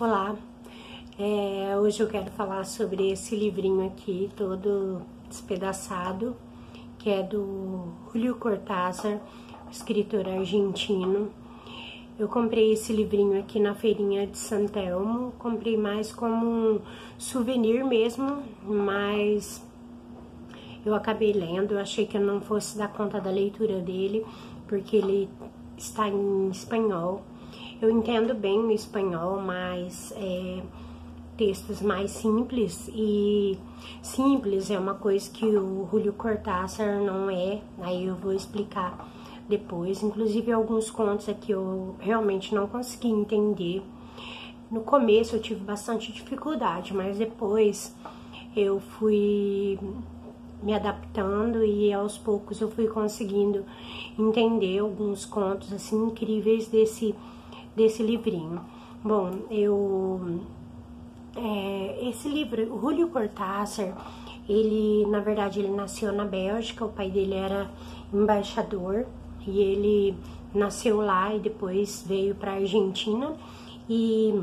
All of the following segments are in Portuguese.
Olá, hoje eu quero falar sobre esse livrinho aqui, todo despedaçado, que é do Julio Cortázar, escritor argentino. Eu comprei esse livrinho aqui na feirinha de San Telmo, comprei mais como um souvenir mesmo, mas eu acabei lendo, eu achei que eu não fosse dar conta da leitura dele, porque ele está em espanhol. Eu entendo bem o espanhol, mas textos mais simples, e simples é uma coisa que o Julio Cortázar não é, aí eu vou explicar depois. Inclusive alguns contos aqui eu realmente não consegui entender. No começo eu tive bastante dificuldade, mas depois eu fui me adaptando e aos poucos eu fui conseguindo entender alguns contos assim incríveis desse livrinho. Bom, esse livro, o Julio Cortázar, ele, na verdade, ele nasceu na Bélgica, o pai dele era embaixador, e ele nasceu lá e depois veio para a Argentina, e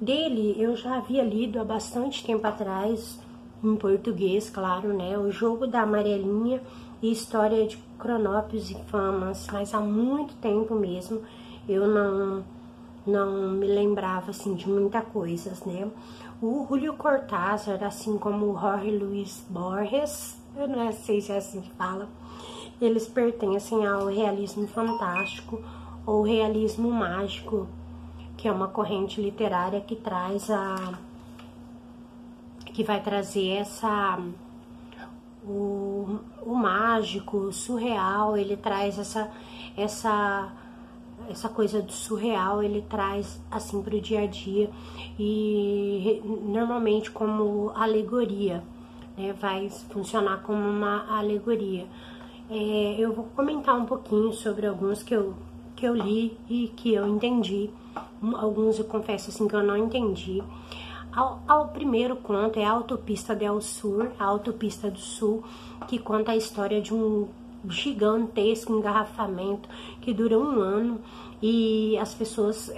dele eu já havia lido há bastante tempo atrás, em português, claro, né, O Jogo da Amarelinha e História de Cronópios e Famas, mas há muito tempo mesmo. Eu não me lembrava, assim, de muita coisa, né? O Julio Cortázar, assim como o Jorge Luis Borges, eu não sei se é assim que fala, eles pertencem ao realismo fantástico ou realismo mágico, que é uma corrente literária que vai trazer o mágico, o surreal, ele traz essa coisa do surreal, ele traz assim para o dia a dia, e normalmente como alegoria, né? Vai funcionar como uma alegoria. Eu vou comentar um pouquinho sobre alguns que eu li e que eu entendi. Alguns eu confesso assim que eu não entendi. Ao primeiro conto é a Autopista del Sur, a Autopista do Sul, que conta a história de um gigantesco engarrafamento que dura 1 ano, e as pessoas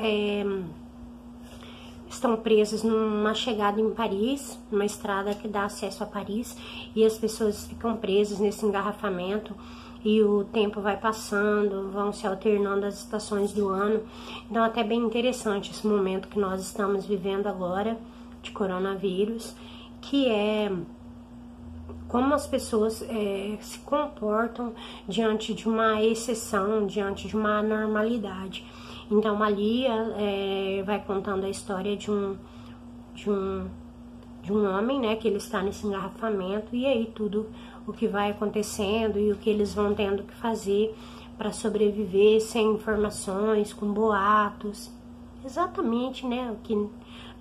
estão presas numa chegada em Paris, numa estrada que dá acesso a Paris, e as pessoas ficam presas nesse engarrafamento, e o tempo vai passando, vão se alternando as estações do ano. Então até bem interessante esse momento que nós estamos vivendo agora, de coronavírus, que é como as pessoas se comportam diante de uma exceção, diante de uma anormalidade. Então ali vai contando a história de um homem, né, que ele está nesse engarrafamento, e aí tudo o que vai acontecendo e o que eles vão tendo que fazer para sobreviver sem informações, com boatos, exatamente, né, o que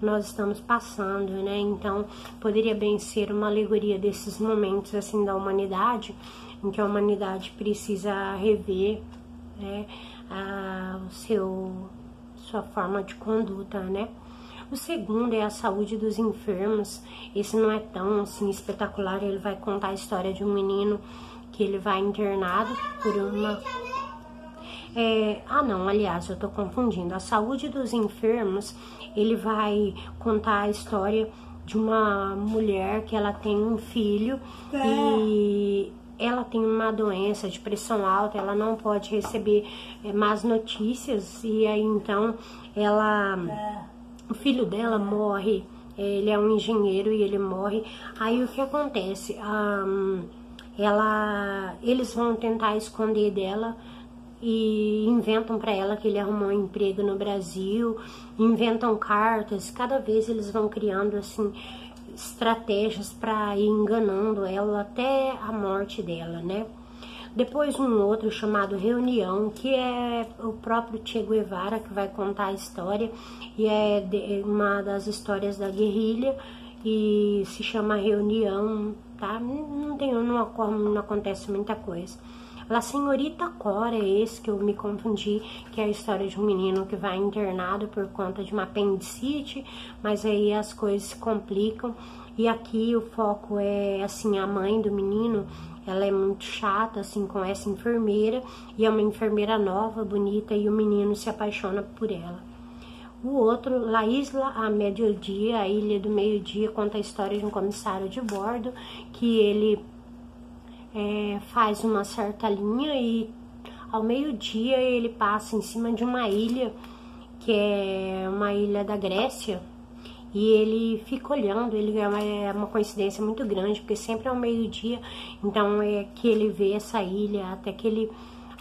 nós estamos passando, né? Então poderia bem ser uma alegoria desses momentos assim da humanidade, em que a humanidade precisa rever, né, sua forma de conduta, né? O segundo é a saúde dos enfermos. Esse não é tão assim espetacular, ele vai contar a história de um menino que ele vai internado por uma... não, aliás, eu tô confundindo. A saúde dos enfermos, ele vai contar a história de uma mulher que ela tem um filho e ela tem uma doença de pressão alta, ela não pode receber más notícias, e aí então o filho dela morre, ele é um engenheiro e ele morre. Aí o que acontece? Eles vão tentar esconder dela e inventam para ela que ele arrumou um emprego no Brasil, inventam cartas, cada vez eles vão criando assim estratégias para ir enganando ela até a morte dela, né? Depois um outro chamado Reunião, que é o próprio Che Guevara que vai contar a história, e é uma das histórias da guerrilha, e se chama Reunião, tá? Não acontece muita coisa. La Senhorita Cora é esse que eu me confundi, que é a história de um menino que vai internado por conta de uma apendicite, mas aí as coisas se complicam, e aqui o foco é, assim, a mãe do menino, ela é muito chata, assim, com essa enfermeira, e é uma enfermeira nova, bonita, e o menino se apaixona por ela. O outro, La Isla a Mediodía, a Ilha do Meio-Dia, conta a história de um comissário de bordo que ele faz uma certa linha e ao meio-dia ele passa em cima de uma ilha, que é uma ilha da Grécia, e ele fica olhando. Ele é uma coincidência muito grande, porque sempre é ao meio-dia, então é que ele vê essa ilha, até que ele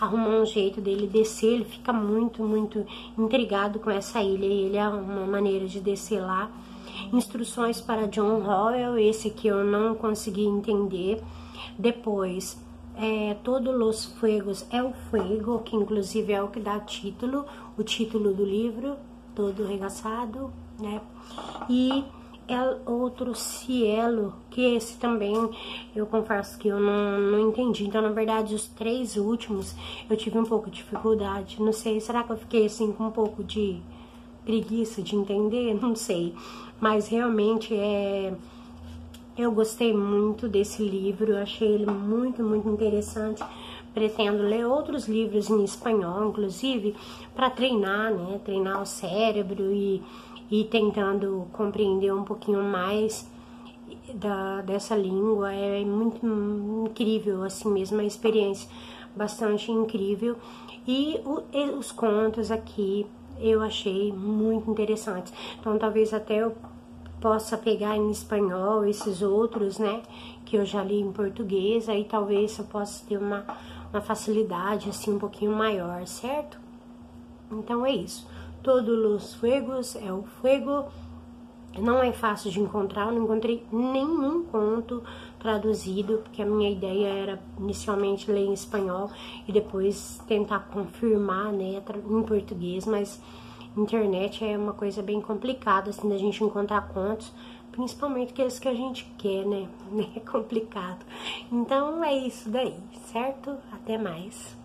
arruma um jeito dele descer. Ele fica muito, muito intrigado com essa ilha, e ele arruma uma maneira de descer lá. Instruções para John Rowell, esse que eu não consegui entender. Depois, Todos los Fuegos é o Fuego, que inclusive é o que dá o título do livro, todo regaçado, né? E El Outro Cielo, que esse também, eu confesso que eu não entendi. Então, na verdade, os 3 últimos eu tive um pouco de dificuldade. Não sei, será que eu fiquei assim com um pouco de preguiça de entender? Não sei. Mas realmente eu gostei muito desse livro, achei ele muito, muito interessante. Pretendo ler outros livros em espanhol, inclusive, para treinar, né? Treinar o cérebro e tentando compreender um pouquinho mais dessa língua. É muito incrível, assim mesmo, a experiência bastante incrível. E os contos aqui eu achei muito interessantes. Então, talvez até eu possa pegar em espanhol esses outros, né, que eu já li em português, aí talvez eu possa ter uma facilidade, assim, um pouquinho maior, certo? Então é isso. Todos os Fuegos é o Fuego. Não é fácil de encontrar, eu não encontrei nenhum conto traduzido, porque a minha ideia era inicialmente ler em espanhol e depois tentar confirmar, né, em português, mas internet é uma coisa bem complicada, assim, da gente encontrar contos, principalmente aqueles que a gente quer, né? É complicado. Então é isso daí, certo? Até mais.